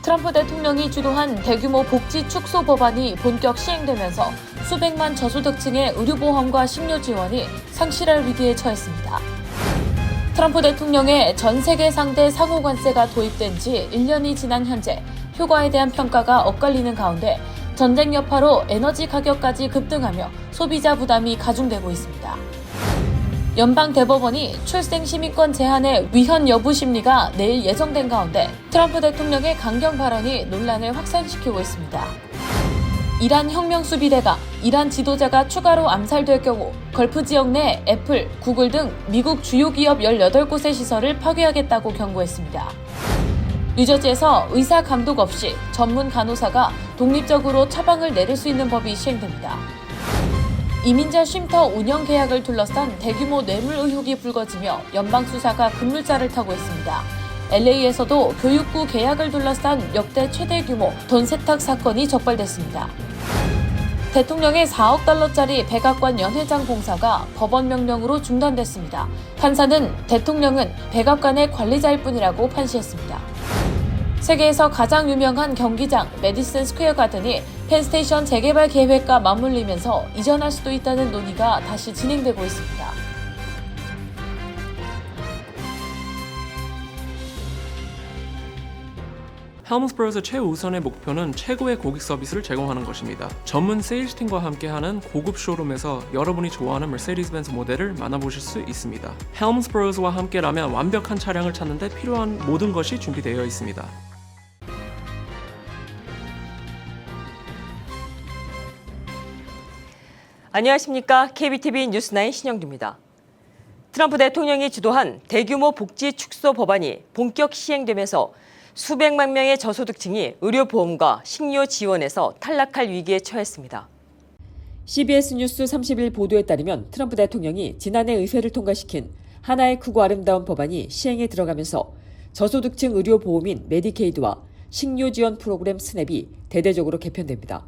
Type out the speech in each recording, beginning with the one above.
트럼프 대통령이 주도한 대규모 복지 축소 법안이 본격 시행되면서 수백만 저소득층의 의료보험과 식료 지원이 상실할 위기에 처했습니다. 트럼프 대통령의 전 세계 상대 상호관세가 도입된 지 1년이 지난 현재 효과에 대한 평가가 엇갈리는 가운데 전쟁 여파로 에너지 가격까지 급등하며 소비자 부담이 가중되고 있습니다. 연방대법원이 출생시민권 제한의 위헌 여부 심리가 내일 예정된 가운데 트럼프 대통령의 강경 발언이 논란을 확산시키고 있습니다. 이란 혁명수비대가 이란 지도자가 추가로 암살될 경우 걸프 지역 내 애플, 구글 등 미국 주요 기업 18곳의 시설을 파괴하겠다고 경고했습니다. 뉴저지에서 의사 감독 없이 전문 간호사가 독립적으로 처방을 내릴 수 있는 법이 시행됩니다. 이민자 쉼터 운영 계약을 둘러싼 대규모 뇌물 의혹이 불거지며 연방수사가 급물살을 타고 있습니다. LA에서도 교육부 계약을 둘러싼 역대 최대 규모 돈 세탁 사건이 적발됐습니다. 대통령의 4억 달러짜리 백악관 연회장 공사가 법원 명령으로 중단됐습니다. 판사는 대통령은 백악관의 관리자일 뿐이라고 판시했습니다. 세계에서 가장 유명한 경기장 메디슨 스퀘어 가든이 펜스테이션 재개발 계획과 맞물리면서 이전할 수도 있다는 논의가 다시 진행되고 있습니다. 헬무스버그의 최우선의 목표는 최고의 고객 서비스를 제공하는 것입니다. 전문 세일즈팀과 함께하는 고급 쇼룸에서 여러분이 좋아하는 머세디스 벤츠 모델을 만나보실 수 있습니다. 헬무스버그와 함께라면 완벽한 차량을 찾는 데 필요한 모든 것이 준비되어 있습니다. 안녕하십니까. KBTV 뉴스9 신영주입니다. 트럼프 대통령이 주도한 대규모 복지 축소 법안이 본격 시행되면서 수백만 명의 저소득층이 의료보험과 식료 지원에서 탈락할 위기에 처했습니다. CBS 뉴스 30일 보도에 따르면 트럼프 대통령이 지난해 의회를 통과시킨 하나의 크고 아름다운 법안이 시행에 들어가면서 저소득층 의료보험인 메디케이드와 식료 지원 프로그램 스냅이 대대적으로 개편됩니다.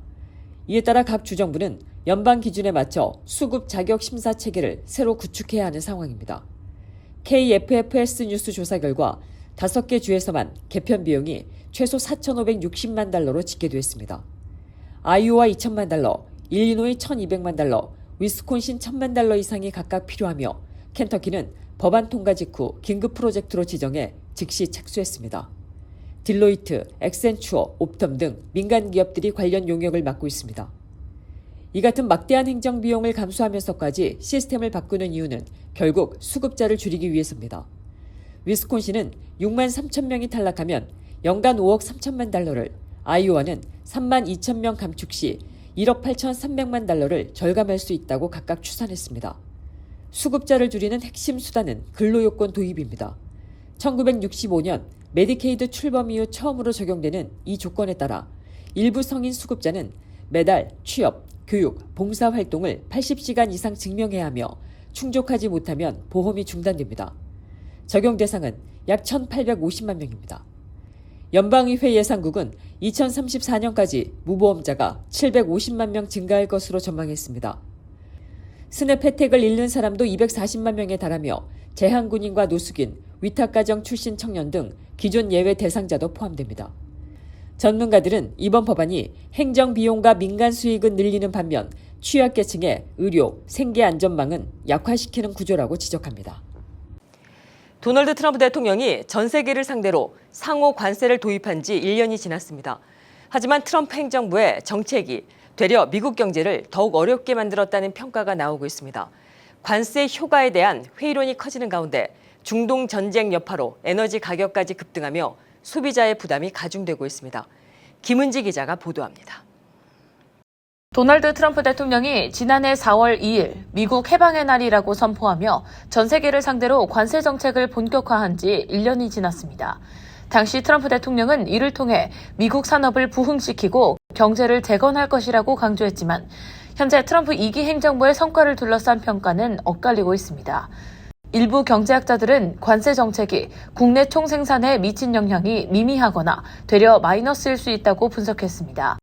이에 따라 각 주정부는 연방 기준에 맞춰 수급 자격 심사 체계를 새로 구축해야 하는 상황입니다. KFFS 뉴스 조사 결과 5개 주에서만 개편 비용이 최소 4,560만 달러로 집계됐습니다. 아이오와 2천만 달러, 일리노이 1,200만 달러, 위스콘신 1,000만 달러 이상이 각각 필요하며 켄터키는 법안 통과 직후 긴급 프로젝트로 지정해 즉시 착수했습니다. 딜로이트, 엑센추어, 옵텀 등 민간 기업들이 관련 용역을 맡고 있습니다. 이 같은 막대한 행정 비용을 감수하면서까지 시스템을 바꾸는 이유는 결국 수급자를 줄이기 위해서입니다. 위스콘신은 6만 3천 명이 탈락하면 연간 5억 3천만 달러를, 아이오와는 3만 2천 명 감축 시 1억 8천3백만 달러를 절감할 수 있다고 각각 추산했습니다. 수급자를 줄이는 핵심 수단은 근로요건 도입입니다. 1965년 메디케이드 출범 이후 처음으로 적용되는 이 조건에 따라 일부 성인 수급자는 매달 취업, 교육, 봉사활동을 80시간 이상 증명해야 하며 충족하지 못하면 보험이 중단됩니다. 적용 대상은 약 1,850만 명입니다. 연방의회 예상국은 2034년까지 무보험자가 750만 명 증가할 것으로 전망했습니다. 스냅 혜택을 잃는 사람도 240만 명에 달하며 재향군인과 노숙인, 위탁가정 출신 청년 등 기존 예외 대상자도 포함됩니다. 전문가들은 이번 법안이 행정비용과 민간 수익은 늘리는 반면 취약계층의 의료, 생계안전망은 약화시키는 구조라고 지적합니다. 도널드 트럼프 대통령이 전 세계를 상대로 상호 관세를 도입한 지 1년이 지났습니다. 하지만 트럼프 행정부의 정책이 되려 미국 경제를 더욱 어렵게 만들었다는 평가가 나오고 있습니다. 관세 효과에 대한 회의론이 커지는 가운데 중동 전쟁 여파로 에너지 가격까지 급등하며 소비자의 부담이 가중되고 있습니다. 김은지 기자가 보도합니다. 도널드 트럼프 대통령이 지난해 4월 2일 미국 해방의 날이라고 선포하며 전 세계를 상대로 관세 정책을 본격화한 지 1년이 지났습니다. 당시 트럼프 대통령은 이를 통해 미국 산업을 부흥시키고 경제를 재건할 것이라고 강조했지만 현재 트럼프 2기 행정부의 성과를 둘러싼 평가는 엇갈리고 있습니다. 일부 경제학자들은 관세 정책이 국내 총생산에 미친 영향이 미미하거나 되려 마이너스일 수 있다고 분석했습니다.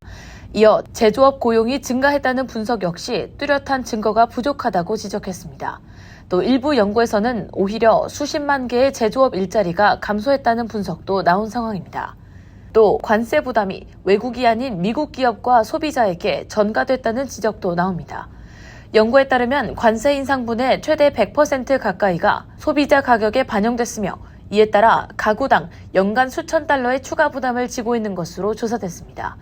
이어 제조업 고용이 증가했다는 분석 역시 뚜렷한 증거가 부족하다고 지적했습니다. 또 일부 연구에서는 오히려 수십만 개의 제조업 일자리가 감소했다는 분석도 나온 상황입니다. 또 관세 부담이 외국이 아닌 미국 기업과 소비자에게 전가됐다는 지적도 나옵니다. 연구에 따르면 관세 인상분의 최대 100% 가까이가 소비자 가격에 반영됐으며 이에 따라 가구당 연간 수천 달러의 추가 부담을 지고 있는 것으로 조사됐습니다.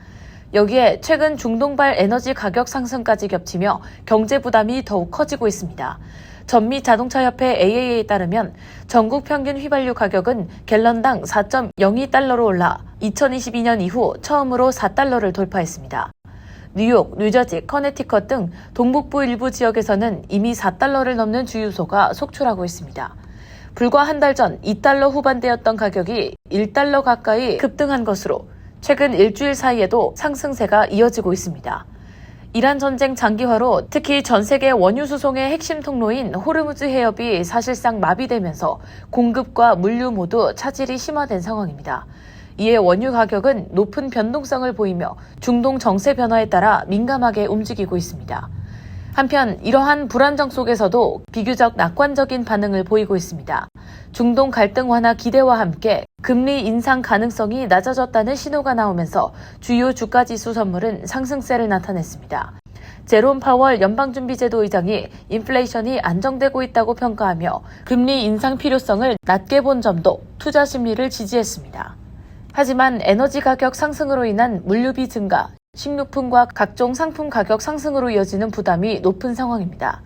여기에 최근 중동발 에너지 가격 상승까지 겹치며 경제 부담이 더욱 커지고 있습니다. 전미자동차협회 AA에 따르면 전국 평균 휘발유 가격은 갤런당 4.02달러로 올라 2022년 이후 처음으로 4달러를 돌파했습니다. 뉴욕, 뉴저지, 커네티컷 등 동북부 일부 지역에서는 이미 4달러를 넘는 주유소가 속출하고 있습니다. 불과 한 달 전 2달러 후반대였던 가격이 1달러 가까이 급등한 것으로 최근 일주일 사이에도 상승세가 이어지고 있습니다. 이란 전쟁 장기화로 특히 전 세계 원유 수송의 핵심 통로인 호르무즈 해협이 사실상 마비되면서 공급과 물류 모두 차질이 심화된 상황입니다. 이에 원유 가격은 높은 변동성을 보이며 중동 정세 변화에 따라 민감하게 움직이고 있습니다. 한편 이러한 불안정 속에서도 비교적 낙관적인 반응을 보이고 있습니다. 중동 갈등 완화 기대와 함께 금리 인상 가능성이 낮아졌다는 신호가 나오면서 주요 주가지수 선물은 상승세를 나타냈습니다. 제롬 파월 연방준비제도 의장이 인플레이션이 안정되고 있다고 평가하며 금리 인상 필요성을 낮게 본 점도 투자 심리를 지지했습니다. 하지만 에너지 가격 상승으로 인한 물류비 증가, 식료품과 각종 상품 가격 상승으로 이어지는 부담이 높은 상황입니다.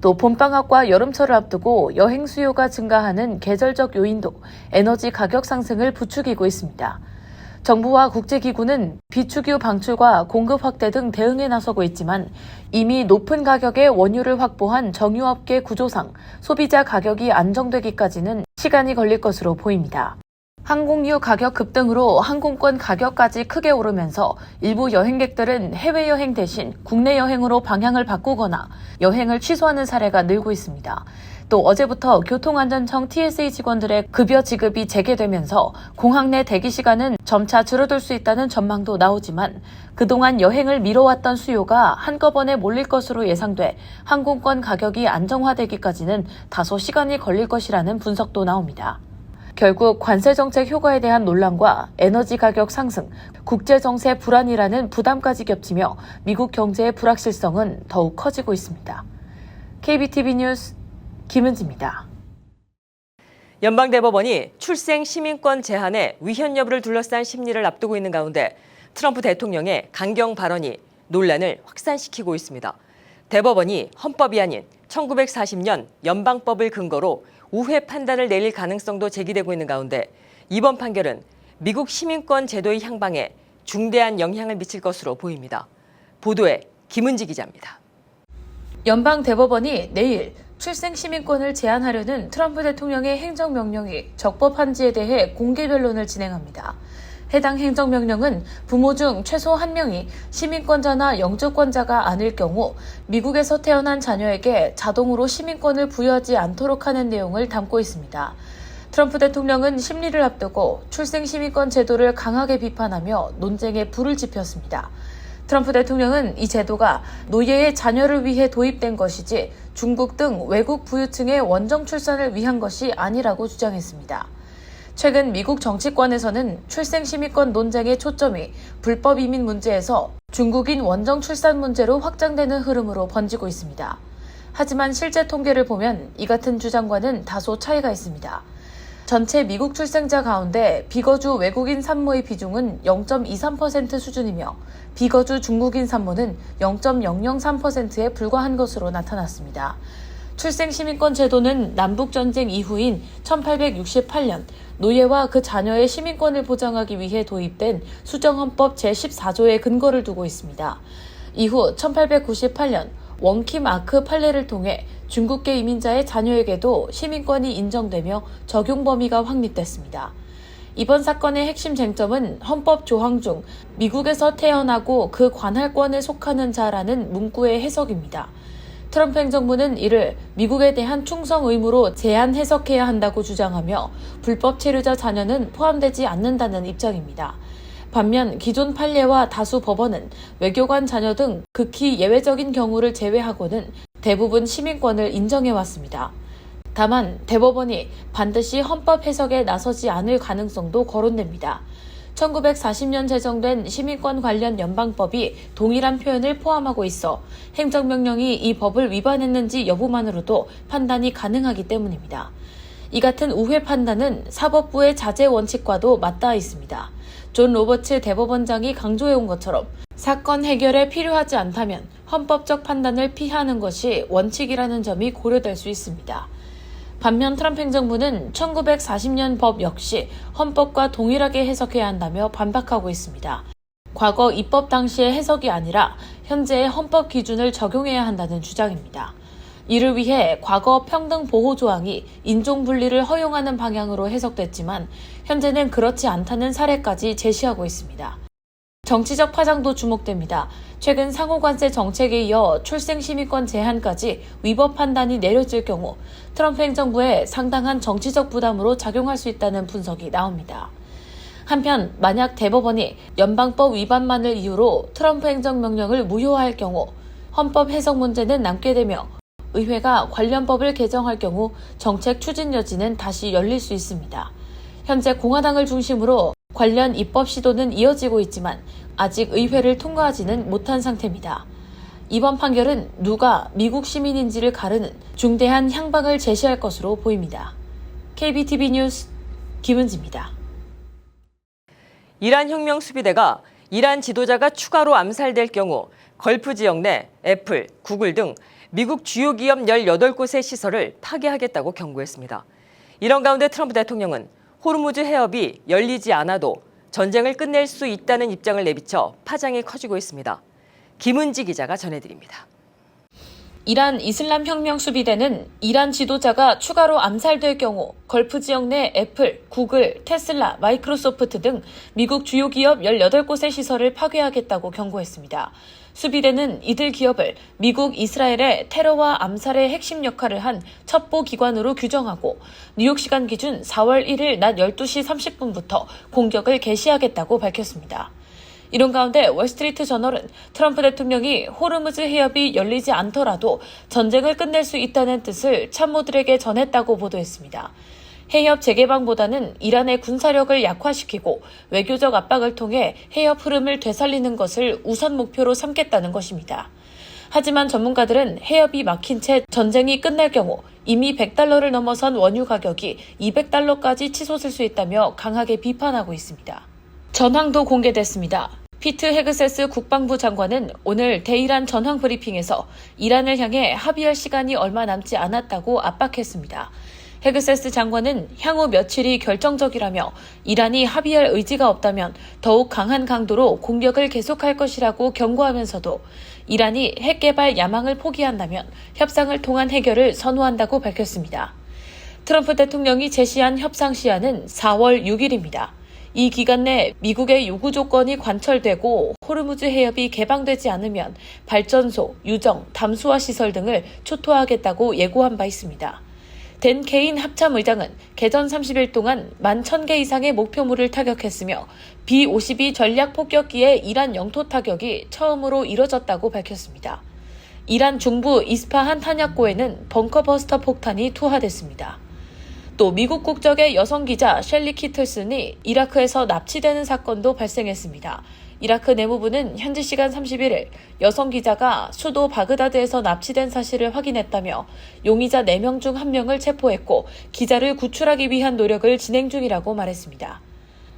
또 봄방학과 여름철을 앞두고 여행 수요가 증가하는 계절적 요인도 에너지 가격 상승을 부추기고 있습니다. 정부와 국제기구는 비축유 방출과 공급 확대 등 대응에 나서고 있지만 이미 높은 가격의 원유를 확보한 정유업계 구조상 소비자 가격이 안정되기까지는 시간이 걸릴 것으로 보입니다. 항공유 가격 급등으로 항공권 가격까지 크게 오르면서 일부 여행객들은 해외여행 대신 국내 여행으로 방향을 바꾸거나 여행을 취소하는 사례가 늘고 있습니다. 또 어제부터 교통안전청 TSA 직원들의 급여 지급이 재개되면서 공항 내 대기 시간은 점차 줄어들 수 있다는 전망도 나오지만 그동안 여행을 미뤄왔던 수요가 한꺼번에 몰릴 것으로 예상돼 항공권 가격이 안정화되기까지는 다소 시간이 걸릴 것이라는 분석도 나옵니다. 결국 관세정책 효과에 대한 논란과 에너지 가격 상승, 국제정세 불안이라는 부담까지 겹치며 미국 경제의 불확실성은 더욱 커지고 있습니다. KBTV 뉴스 김은지입니다. 연방대법원이 출생 시민권 제한의 위헌 여부를 둘러싼 심리를 앞두고 있는 가운데 트럼프 대통령의 강경 발언이 논란을 확산시키고 있습니다. 대법원이 헌법이 아닌 1940년 연방법을 근거로 우회 판단을 내릴 가능성도 제기되고 있는 가운데 이번 판결은 미국 시민권 제도의 향방에 중대한 영향을 미칠 것으로 보입니다. 보도에 김은지 기자입니다. 연방 대법원이 내일 출생 시민권을 제한하려는 트럼프 대통령의 행정명령이 적법한지에 대해 공개 변론을 진행합니다. 해당 행정명령은 부모 중 최소 1명이 시민권자나 영주권자가 아닐 경우 미국에서 태어난 자녀에게 자동으로 시민권을 부여하지 않도록 하는 내용을 담고 있습니다. 트럼프 대통령은 심리를 앞두고 출생 시민권 제도를 강하게 비판하며 논쟁에 불을 지폈습니다. 트럼프 대통령은 이 제도가 노예의 자녀를 위해 도입된 것이지 중국 등 외국 부유층의 원정 출산을 위한 것이 아니라고 주장했습니다. 최근 미국 정치권에서는 출생 시민권 논쟁의 초점이 불법 이민 문제에서 중국인 원정 출산 문제로 확장되는 흐름으로 번지고 있습니다. 하지만 실제 통계를 보면 이 같은 주장과는 다소 차이가 있습니다. 전체 미국 출생자 가운데 비거주 외국인 산모의 비중은 0.23% 수준이며 비거주 중국인 산모는 0.003%에 불과한 것으로 나타났습니다. 출생시민권 제도는 남북전쟁 이후인 1868년 노예와 그 자녀의 시민권을 보장하기 위해 도입된 수정헌법 제14조에 근거를 두고 있습니다. 이후 1898년 원킴 아크 판례를 통해 중국계 이민자의 자녀에게도 시민권이 인정되며 적용 범위가 확립됐습니다. 이번 사건의 핵심 쟁점은 헌법 조항 중 미국에서 태어나고 그 관할권에 속하는 자라는 문구의 해석입니다. 트럼프 행정부는 이를 미국에 대한 충성 의무로 제한 해석해야 한다고 주장하며 불법 체류자 자녀는 포함되지 않는다는 입장입니다. 반면 기존 판례와 다수 법원은 외교관 자녀 등 극히 예외적인 경우를 제외하고는 대부분 시민권을 인정해왔습니다. 다만 대법원이 반드시 헌법 해석에 나서지 않을 가능성도 거론됩니다. 1940년 제정된 시민권 관련 연방법이 동일한 표현을 포함하고 있어 행정명령이 이 법을 위반했는지 여부만으로도 판단이 가능하기 때문입니다. 이 같은 우회 판단은 사법부의 자제 원칙과도 맞닿아 있습니다. 존 로버츠 대법원장이 강조해온 것처럼 사건 해결에 필요하지 않다면 헌법적 판단을 피하는 것이 원칙이라는 점이 고려될 수 있습니다. 반면 트럼프 행정부는 1940년 법 역시 헌법과 동일하게 해석해야 한다며 반박하고 있습니다. 과거 입법 당시의 해석이 아니라 현재의 헌법 기준을 적용해야 한다는 주장입니다. 이를 위해 과거 평등 보호 조항이 인종 분리를 허용하는 방향으로 해석됐지만 현재는 그렇지 않다는 사례까지 제시하고 있습니다. 정치적 파장도 주목됩니다. 최근 상호관세 정책에 이어 출생심의권 제한까지 위법 판단이 내려질 경우 트럼프 행정부에 상당한 정치적 부담으로 작용할 수 있다는 분석이 나옵니다. 한편 만약 대법원이 연방법 위반만을 이유로 트럼프 행정명령을 무효화할 경우 헌법 해석 문제는 남게 되며 의회가 관련 법을 개정할 경우 정책 추진 여지는 다시 열릴 수 있습니다. 현재 공화당을 중심으로 관련 입법 시도는 이어지고 있지만 아직 의회를 통과하지는 못한 상태입니다. 이번 판결은 누가 미국 시민인지를 가르는 중대한 향방을 제시할 것으로 보입니다. KBTV 뉴스 김은지입니다. 이란 혁명 수비대가 이란 지도자가 추가로 암살될 경우 걸프 지역 내 애플, 구글 등 미국 주요 기업 18곳의 시설을 파괴하겠다고 경고했습니다. 이런 가운데 트럼프 대통령은 호르무즈 해협이 열리지 않아도 전쟁을 끝낼 수 있다는 입장을 내비쳐 파장이 커지고 있습니다. 김은지 기자가 전해드립니다. 이란 이슬람 혁명 수비대는 이란 지도자가 추가로 암살될 경우 걸프 지역 내 애플, 구글, 테슬라, 마이크로소프트 등 미국 주요 기업 18곳의 시설을 파괴하겠다고 경고했습니다. 수비대는 이들 기업을 미국 이스라엘의 테러와 암살의 핵심 역할을 한 첩보 기관으로 규정하고 뉴욕 시간 기준 4월 1일 낮 12시 30분부터 공격을 개시하겠다고 밝혔습니다. 이런 가운데 월스트리트 저널은 트럼프 대통령이 호르무즈 해협이 열리지 않더라도 전쟁을 끝낼 수 있다는 뜻을 참모들에게 전했다고 보도했습니다. 해협 재개방보다는 이란의 군사력을 약화시키고 외교적 압박을 통해 해협 흐름을 되살리는 것을 우선 목표로 삼겠다는 것입니다. 하지만 전문가들은 해협이 막힌 채 전쟁이 끝날 경우 이미 $100를 넘어선 원유 가격이 $200까지 치솟을 수 있다며 강하게 비판하고 있습니다. 전황도 공개됐습니다. 피트 헤그세스 국방부 장관은 오늘 대이란 전황 브리핑에서 이란을 향해 합의할 시간이 얼마 남지 않았다고 압박했습니다. 헤그세스 장관은 향후 며칠이 결정적이라며 이란이 합의할 의지가 없다면 더욱 강한 강도로 공격을 계속할 것이라고 경고하면서도 이란이 핵 개발 야망을 포기한다면 협상을 통한 해결을 선호한다고 밝혔습니다. 트럼프 대통령이 제시한 협상 시한은 4월 6일입니다. 이 기간 내 미국의 요구 조건이 관철되고 호르무즈 해협이 개방되지 않으면 발전소, 유정, 담수화 시설 등을 초토화하겠다고 예고한 바 있습니다. 댄 케인 합참의장은 개전 30일 동안 11,000개 이상의 목표물을 타격했으며 B-52 전략 폭격기의 이란 영토 타격이 처음으로 이뤄졌다고 밝혔습니다. 이란 중부 이스파한 탄약고에는 벙커버스터 폭탄이 투하됐습니다. 또 미국 국적의 여성 기자 셸리 키틀슨이 이라크에서 납치되는 사건도 발생했습니다. 이라크 내무부는 현지 시간 31일 여성 기자가 수도 바그다드에서 납치된 사실을 확인했다며 용의자 4명 중 1명을 체포했고 기자를 구출하기 위한 노력을 진행 중이라고 말했습니다.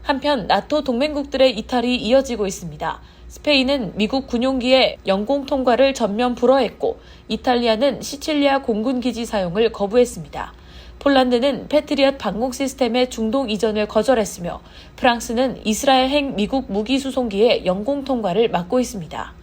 한편 나토 동맹국들의 이탈이 이어지고 있습니다. 스페인은 미국 군용기의 영공 통과를 전면 불허했고 이탈리아는 시칠리아 공군기지 사용을 거부했습니다. 폴란드는 패트리엇 방공 시스템의 중동 이전을 거절했으며 프랑스는 이스라엘행 미국 무기 수송기의 영공 통과를 막고 있습니다.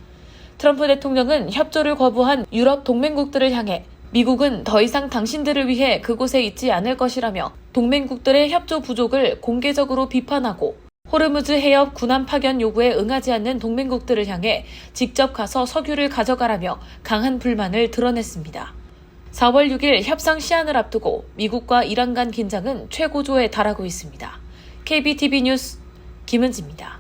트럼프 대통령은 협조를 거부한 유럽 동맹국들을 향해 미국은 더 이상 당신들을 위해 그곳에 있지 않을 것이라며 동맹국들의 협조 부족을 공개적으로 비판하고 호르무즈 해협 군함 파견 요구에 응하지 않는 동맹국들을 향해 직접 가서 석유를 가져가라며 강한 불만을 드러냈습니다. 4월 6일 협상 시한을 앞두고 미국과 이란 간 긴장은 최고조에 달하고 있습니다. KBTV 뉴스 김은지입니다.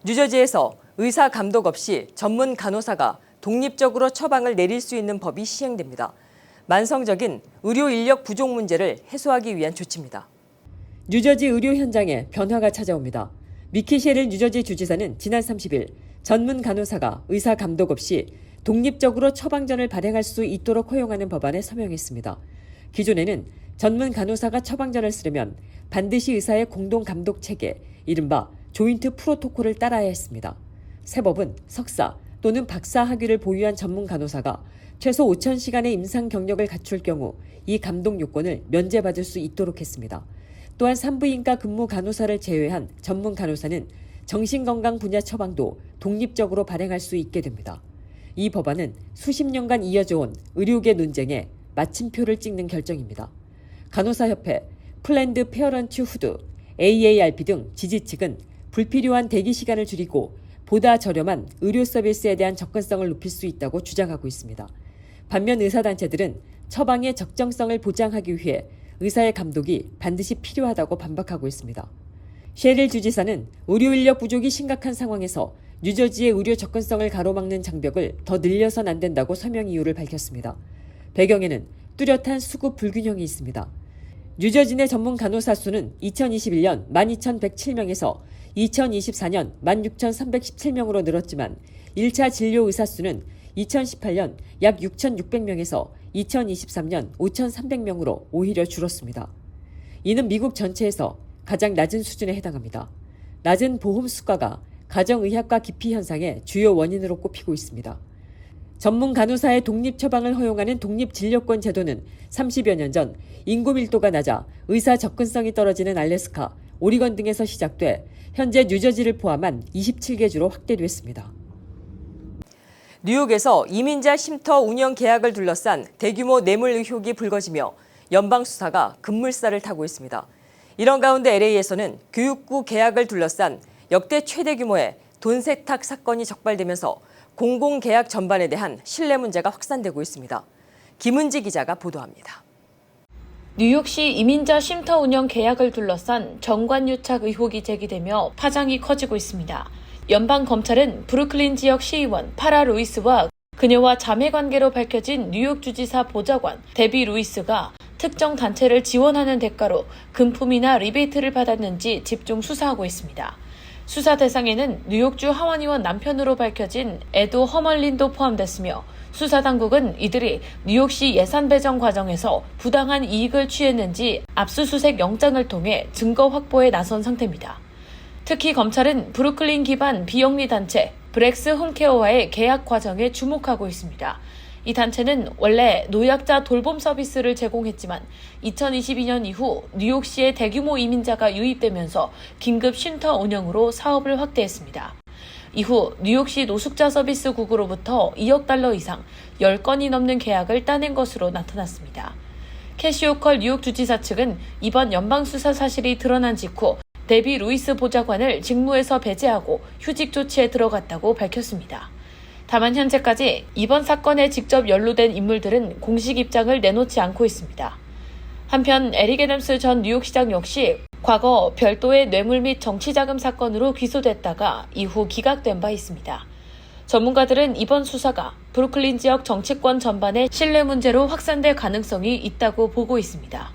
뉴저지에서 의사 감독 없이 전문 간호사가 독립적으로 처방을 내릴 수 있는 법이 시행됩니다. 만성적인 의료 인력 부족 문제를 해소하기 위한 조치입니다. 뉴저지 의료 현장에 변화가 찾아옵니다. 미키 셰릴 뉴저지 주지사는 지난 30일 전문 간호사가 의사 감독 없이 독립적으로 처방전을 발행할 수 있도록 허용하는 법안에 서명했습니다. 기존에는 전문 간호사가 처방전을 쓰려면 반드시 의사의 공동 감독 체계, 이른바 조인트 프로토콜을 따라야 했습니다. 새 법은 석사 또는 박사 학위를 보유한 전문 간호사가 최소 5,000시간의 임상 경력을 갖출 경우 이 감독 요건을 면제받을 수 있도록 했습니다. 또한 산부인과 근무 간호사를 제외한 전문 간호사는 정신건강 분야 처방도 독립적으로 발행할 수 있게 됩니다. 이 법안은 수십 년간 이어져 온 의료계 논쟁에 마침표를 찍는 결정입니다. 간호사협회, 플랜드 페어런트후드, AARP 등 지지 측은 불필요한 대기 시간을 줄이고 보다 저렴한 의료 서비스에 대한 접근성을 높일 수 있다고 주장하고 있습니다. 반면 의사단체들은 처방의 적정성을 보장하기 위해 의사의 감독이 반드시 필요하다고 반박하고 있습니다. 셰릴 주지사는 의료 인력 부족이 심각한 상황에서 뉴저지의 의료 접근성을 가로막는 장벽을 더 늘려선 안 된다고 서명 이유를 밝혔습니다. 배경에는 뚜렷한 수급 불균형이 있습니다. 뉴저지 내 전문 간호사 수는 2021년 12,107명에서 2024년 16,317명으로 늘었지만 1차 진료 의사 수는 2018년 약 6,600명에서 2023년 5,300명으로 오히려 줄었습니다. 이는 미국 전체에서 가장 낮은 수준에 해당합니다. 낮은 보험 수가가 가정의학과 기피 현상의 주요 원인으로 꼽히고 있습니다. 전문 간호사의 독립 처방을 허용하는 독립진료권 제도는 30여 년 전 인구 밀도가 낮아 의사 접근성이 떨어지는 알래스카, 오리건 등에서 시작돼 현재 뉴저지를 포함한 27개 주로 확대됐습니다. 뉴욕에서 이민자 쉼터 운영 계약을 둘러싼 대규모 뇌물 의혹이 불거지며 연방 수사가 급물살을 타고 있습니다. 이런 가운데 LA에서는 교육부 계약을 둘러싼 역대 최대 규모의 돈 세탁 사건이 적발되면서 공공계약 전반에 대한 신뢰 문제가 확산되고 있습니다. 김은지 기자가 보도합니다. 뉴욕시 이민자 쉼터 운영 계약을 둘러싼 정관유착 의혹이 제기되며 파장이 커지고 있습니다. 연방검찰은 브루클린 지역 시의원 파라 루이스와 그녀와 자매관계로 밝혀진 뉴욕 주지사 보좌관 데비 루이스가 특정 단체를 지원하는 대가로 금품이나 리베이트를 받았는지 집중 수사하고 있습니다. 수사 대상에는 뉴욕주 하원의원 남편으로 밝혀진 에도 허멀린도 포함됐으며 수사당국은 이들이 뉴욕시 예산 배정 과정에서 부당한 이익을 취했는지 압수수색 영장을 통해 증거 확보에 나선 상태입니다. 특히 검찰은 브루클린 기반 비영리 단체 브렉스 홈케어와의 계약 과정에 주목하고 있습니다. 이 단체는 원래 노약자 돌봄 서비스를 제공했지만 2022년 이후 뉴욕시에 대규모 이민자가 유입되면서 긴급 쉼터 운영으로 사업을 확대했습니다. 이후 뉴욕시 노숙자 서비스국으로부터 2억 달러 이상 10건이 넘는 계약을 따낸 것으로 나타났습니다. 캐시 호컬 뉴욕 주지사 측은 이번 연방수사 사실이 드러난 직후 데비 루이스 보좌관을 직무에서 배제하고 휴직 조치에 들어갔다고 밝혔습니다. 다만 현재까지 이번 사건에 직접 연루된 인물들은 공식 입장을 내놓지 않고 있습니다. 한편 에릭 애덤스 전 뉴욕시장 역시 과거 별도의 뇌물 및 정치자금 사건으로 기소됐다가 이후 기각된 바 있습니다. 전문가들은 이번 수사가 브루클린 지역 정치권 전반의 신뢰 문제로 확산될 가능성이 있다고 보고 있습니다.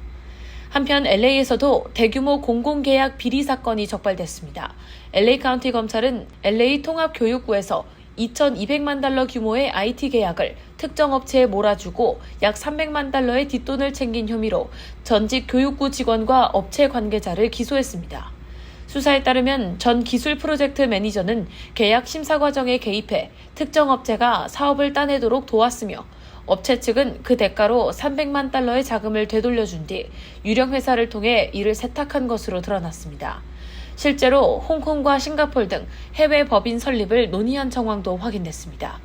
한편 LA에서도 대규모 공공계약 비리 사건이 적발됐습니다. LA 카운티 검찰은 LA 통합교육부에서 2,200만 달러 규모의 IT 계약을 특정 업체에 몰아주고 약 300만 달러의 뒷돈을 챙긴 혐의로 전직 교육부 직원과 업체 관계자를 기소했습니다. 수사에 따르면 전 기술 프로젝트 매니저는 계약 심사 과정에 개입해 특정 업체가 사업을 따내도록 도왔으며 업체 측은 그 대가로 300만 달러의 자금을 되돌려준 뒤 유령 회사를 통해 이를 세탁한 것으로 드러났습니다. 실제로 홍콩과 싱가포르 등 해외 법인 설립을 논의한 정황도 확인됐습니다.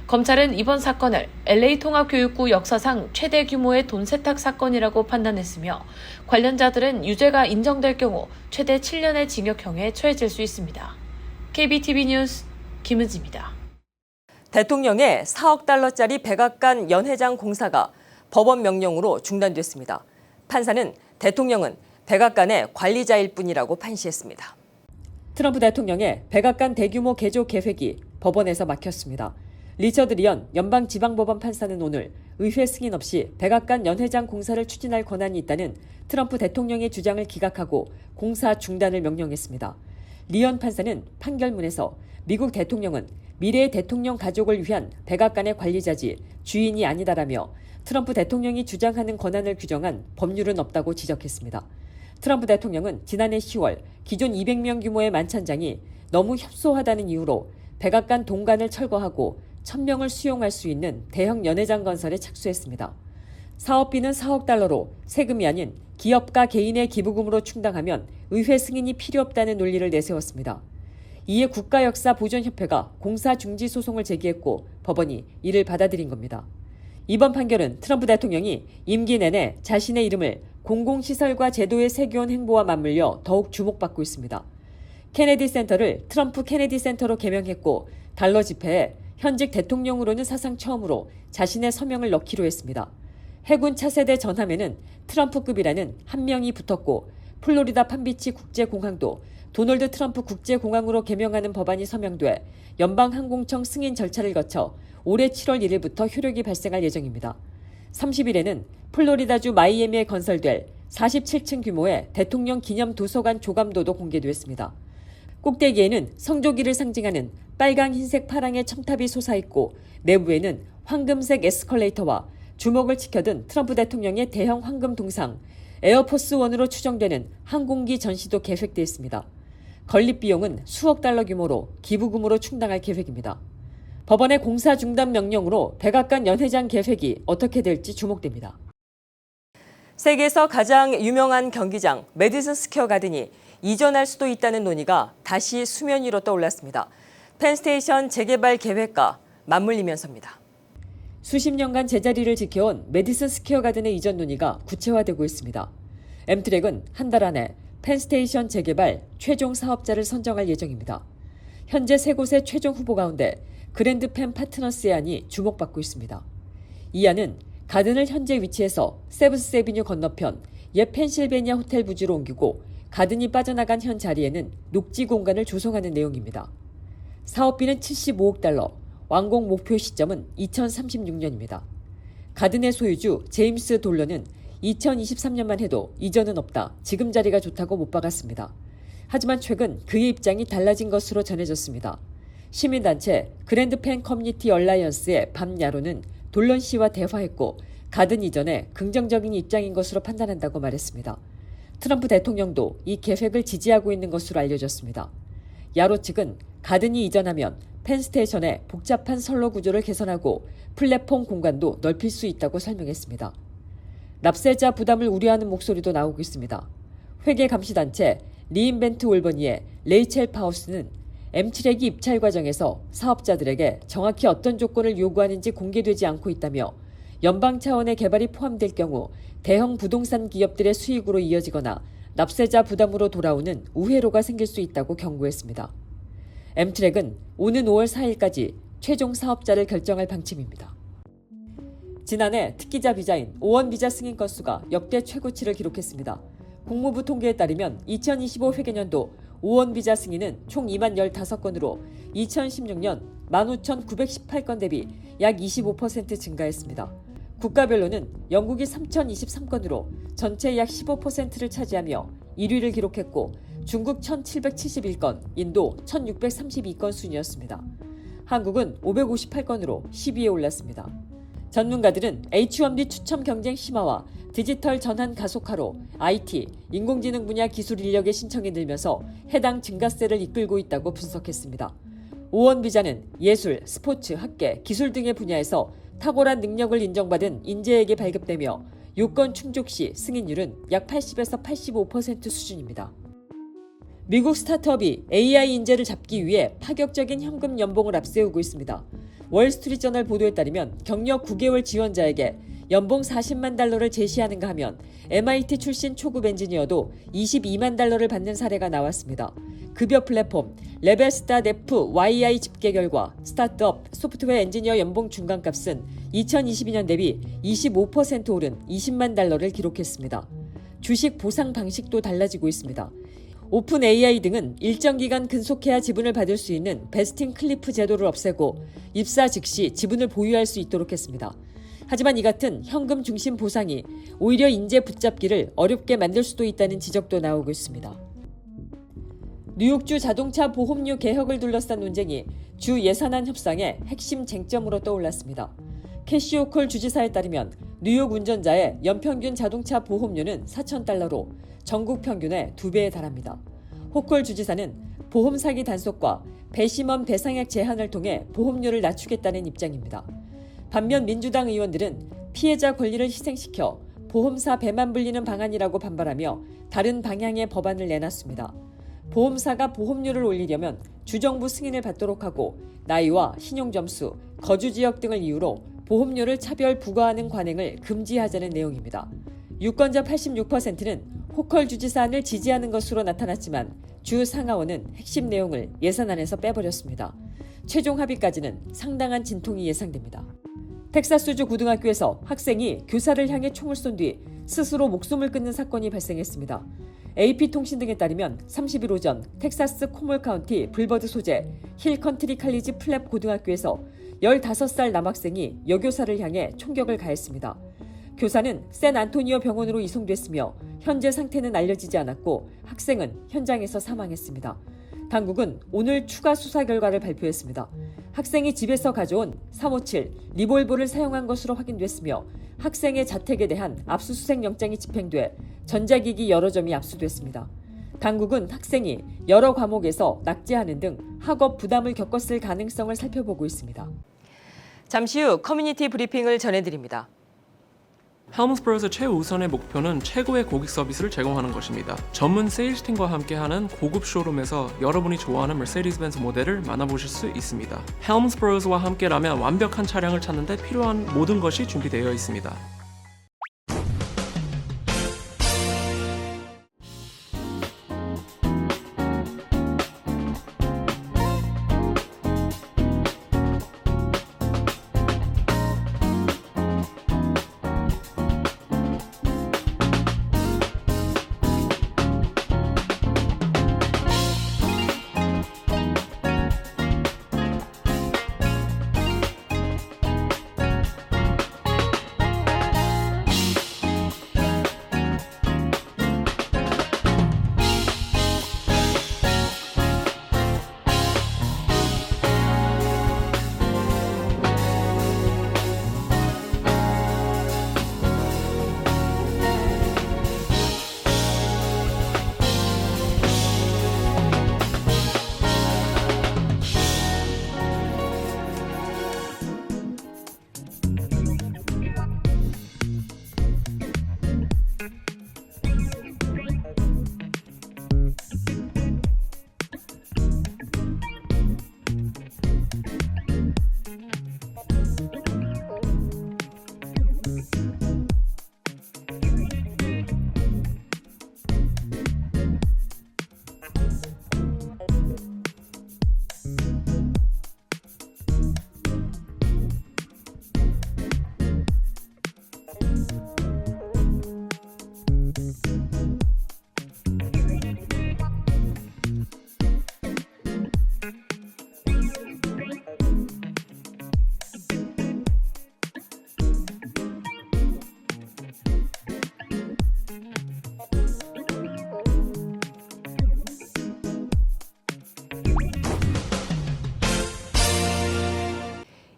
검찰은 이번 사건을 LA 통합교육부 역사상 최대 규모의 돈 세탁 사건이라고 판단했으며 관련자들은 유죄가 인정될 경우 최대 7년의 징역형에 처해질 수 있습니다. KBTV 뉴스 김은지입니다. 대통령의 4억 달러짜리 백악관 연회장 공사가 법원 명령으로 중단됐습니다. 판사는 대통령은 백악관의 관리자일 뿐이라고 판시했습니다. 트럼프 대통령의 백악관 대규모 개조 계획이 법원에서 막혔습니다. 리처드 리언 연방지방법원 판사는 오늘 의회 승인 없이 백악관 연회장 공사를 추진할 권한이 있다는 트럼프 대통령의 주장을 기각하고 공사 중단을 명령했습니다. 리언 판사는 판결문에서 미국 대통령은 미래의 대통령 가족을 위한 백악관의 관리자지 주인이 아니다라며 트럼프 대통령이 주장하는 권한을 규정한 법률은 없다고 지적했습니다. 트럼프 대통령은 지난해 10월 기존 200명 규모의 만찬장이 너무 협소하다는 이유로 백악관 동관을 철거하고 1000명을 수용할 수 있는 대형 연회장 건설에 착수했습니다. 사업비는 4억 달러로 세금이 아닌 기업가 개인의 기부금으로 충당하면 의회 승인이 필요 없다는 논리를 내세웠습니다. 이에 국가역사보존협회가 공사 중지 소송을 제기했고 법원이 이를 받아들인 겁니다. 이번 판결은 트럼프 대통령이 임기 내내 자신의 이름을 공공시설과 제도에 새겨온 행보와 맞물려 더욱 주목받고 있습니다. 케네디 센터를 트럼프 케네디 센터로 개명했고 달러 지폐에 현직 대통령으로는 사상 처음으로 자신의 서명을 넣기로 했습니다. 해군 차세대 전함에는 트럼프급이라는 한 명이 붙었고 플로리다 판비치 국제공항도 도널드 트럼프 국제공항으로 개명하는 법안이 서명돼 연방항공청 승인 절차를 거쳐 올해 7월 1일부터 효력이 발생할 예정입니다. 30일에는 플로리다주 마이애미에 건설될 47층 규모의 대통령 기념 도서관 조감도도 공개됐습니다. 꼭대기에는 성조기를 상징하는 빨강, 흰색, 파랑의 첨탑이 솟아있고 내부에는 황금색 에스컬레이터와 주목을 지켜든 트럼프 대통령의 대형 황금 동상 에어포스 원으로 추정되는 항공기 전시도 계획돼 있습니다. 건립 비용은 수억 달러 규모로 기부금으로 충당할 계획입니다. 법원의 공사 중단 명령으로 백악관 연회장 계획이 어떻게 될지 주목됩니다. 세계에서 가장 유명한 경기장 매디슨 스퀘어 가든이 이전할 수도 있다는 논의가 다시 수면 위로 떠올랐습니다. 펜스테이션 재개발 계획과 맞물리면서입니다. 수십 년간 제자리를 지켜온 매디슨 스퀘어 가든의 이전 논의가 구체화되고 있습니다. 엠트랙은 한 달 안에 펜스테이션 재개발 최종 사업자를 선정할 예정입니다. 현재 세 곳의 최종 후보 가운데 그랜드펜 파트너스의 안이 주목받고 있습니다. 이 안은 가든을 현재 위치에서 세브스 애비뉴 건너편 옛 펜실베니아 호텔 부지로 옮기고 가든이 빠져나간 현 자리에는 녹지 공간을 조성하는 내용입니다. 사업비는 75억 달러, 완공 목표 시점은 2036년입니다. 가든의 소유주 제임스 돌러는 2023년만 해도 이전은 없다, 지금 자리가 좋다고 못 박았습니다. 하지만 최근 그의 입장이 달라진 것으로 전해졌습니다. 시민단체 그랜드펜 커뮤니티 얼라이언스의 밤 야로는 돌런 씨와 대화했고 가든 이전에 긍정적인 입장인 것으로 판단한다고 말했습니다. 트럼프 대통령도 이 계획을 지지하고 있는 것으로 알려졌습니다. 야로 측은 가든이 이전하면 펜스테이션의 복잡한 선로 구조를 개선하고 플랫폼 공간도 넓힐 수 있다고 설명했습니다. 납세자 부담을 우려하는 목소리도 나오고 있습니다. 회계 감시단체 리인벤트 올버니의 레이첼 파우스는 엠트랙이 입찰 과정에서 사업자들에게 정확히 어떤 조건을 요구하는지 공개되지 않고 있다며 연방 차원의 개발이 포함될 경우 대형 부동산 기업들의 수익으로 이어지거나 납세자 부담으로 돌아오는 우회로가 생길 수 있다고 경고했습니다. 엠트랙은 오는 5월 4일까지 최종 사업자를 결정할 방침입니다. 지난해 특기자 비자인 O1 비자 승인 건수가 역대 최고치를 기록했습니다. 국무부 통계에 따르면 2025 회계년도 O1 비자 승인은 총 2만 15건으로 2016년 15,918건 대비 약 25% 증가했습니다. 국가별로는 영국이 3,023건으로 전체 약 15%를 차지하며 1위를 기록했고 중국 1,771건, 인도 1,632건 순이었습니다. 한국은 558건으로 10위에 올랐습니다. 전문가들은 H1B 추첨 경쟁 심화와 디지털 전환 가속화로 IT, 인공지능 분야 기술 인력의 신청이 늘면서 해당 증가세를 이끌고 있다고 분석했습니다. O1 비자는 예술, 스포츠, 학계, 기술 등의 분야에서 탁월한 능력을 인정받은 인재에게 발급되며 요건 충족 시 승인율은 약 80에서 85% 수준입니다. 미국 스타트업이 AI 인재를 잡기 위해 파격적인 현금 연봉을 앞세우고 있습니다. 월스트리트저널 보도에 따르면 경력 9개월 지원자에게 연봉 40만 달러를 제시하는가 하면 MIT 출신 초급 엔지니어도 22만 달러를 받는 사례가 나왔습니다. 급여 플랫폼 레벨스타데프 YI 집계 결과 스타트업 소프트웨어 엔지니어 연봉 중간값은 2022년 대비 25% 오른 20만 달러를 기록했습니다. 주식 보상 방식도 달라지고 있습니다. 오픈 AI 등은 일정 기간 근속해야 지분을 받을 수 있는 베스팅 클리프 제도를 없애고 입사 즉시 지분을 보유할 수 있도록 했습니다. 하지만 이 같은 현금 중심 보상이 오히려 인재 붙잡기를 어렵게 만들 수도 있다는 지적도 나오고 있습니다. 뉴욕주 자동차 보험료 개혁을 둘러싼 논쟁이 주 예산안 협상의 핵심 쟁점으로 떠올랐습니다. 캐시 호컬 주지사에 따르면 뉴욕 운전자의 연평균 자동차 보험료는 $4,000로 전국 평균의 2배에 달합니다. 호컬 주지사는 보험 사기 단속과 배심원 배상액 제한을 통해 보험료를 낮추겠다는 입장입니다. 반면 민주당 의원들은 피해자 권리를 희생시켜 보험사 배만 불리는 방안이라고 반발하며 다른 방향의 법안을 내놨습니다. 보험사가 보험료를 올리려면 주정부 승인을 받도록 하고 나이와 신용점수, 거주지역 등을 이유로 보험료를 차별 부과하는 관행을 금지하자는 내용입니다. 유권자 86%는 호컬 주지사안을 지지하는 것으로 나타났지만 주 상하원은 핵심 내용을 예산안에서 빼버렸습니다. 최종 합의까지는 상당한 진통이 예상됩니다. 텍사스주 고등학교에서 학생이 교사를 향해 총을 쏜 뒤 스스로 목숨을 끊는 사건이 발생했습니다. AP통신 등에 따르면 30일 오전 텍사스 코몰 카운티 불버드 소재 힐 컨트리 칼리지 플랩 고등학교에서 15살 남학생이 여교사를 향해 총격을 가했습니다. 교사는 샌 안토니오 병원으로 이송됐으며 현재 상태는 알려지지 않았고 학생은 현장에서 사망했습니다. 당국은 오늘 추가 수사 결과를 발표했습니다. 학생이 집에서 가져온 357 리볼버를 사용한 것으로 확인됐으며 학생의 자택에 대한 압수수색 영장이 집행돼 전자기기 여러 점이 압수됐습니다. 당국은 학생이 여러 과목에서 낙제하는 등 학업 부담을 겪었을 가능성을 살펴보고 있습니다. 잠시 후 커뮤니티 브리핑을 전해드립니다. 헬문스버그의 최우선의 목표는 최고의 고객 서비스를 제공하는 것입니다. 전문 세일즈팀과 함께하는 고급 쇼룸에서 여러분이 좋아하는 머세디스-벤츠 모델을 만나보실 수 있습니다. 헬문스버그와 함께라면 완벽한 차량을 찾는 데 필요한 모든 것이 준비되어 있습니다.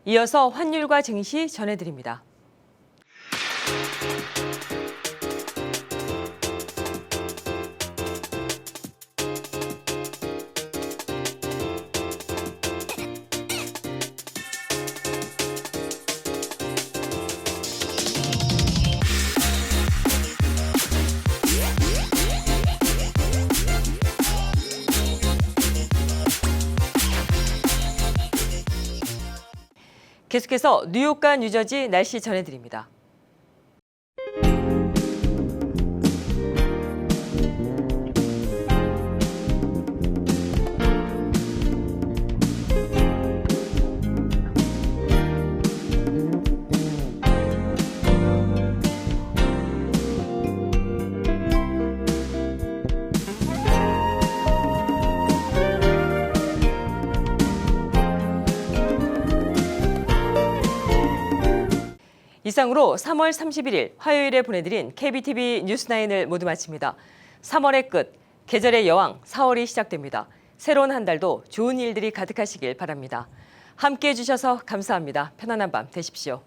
이어서 환율과 증시 전해드립니다. 계속해서 뉴욕과 뉴저지 날씨 전해드립니다. 이상으로 3월 31일 화요일에 보내드린 KBTV 뉴스9을 모두 마칩니다. 3월의 끝, 계절의 여왕 4월이 시작됩니다. 새로운 한 달도 좋은 일들이 가득하시길 바랍니다. 함께해 주셔서 감사합니다. 편안한 밤 되십시오.